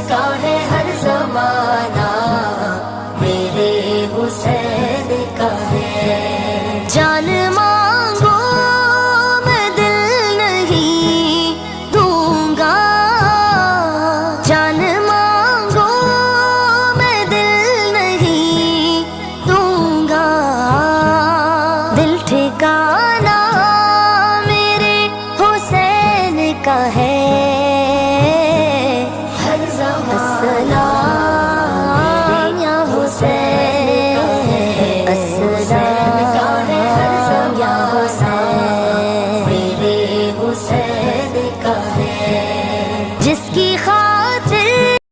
کا ہے ہر زمانہ، میرے حسین کا ہے۔ جان مانگو میں دل نہیں دوں گا، جان مانگو میں دل نہیں دوں گا، دل ٹھکانا میرے حسین کا ہے ہر زمانہ۔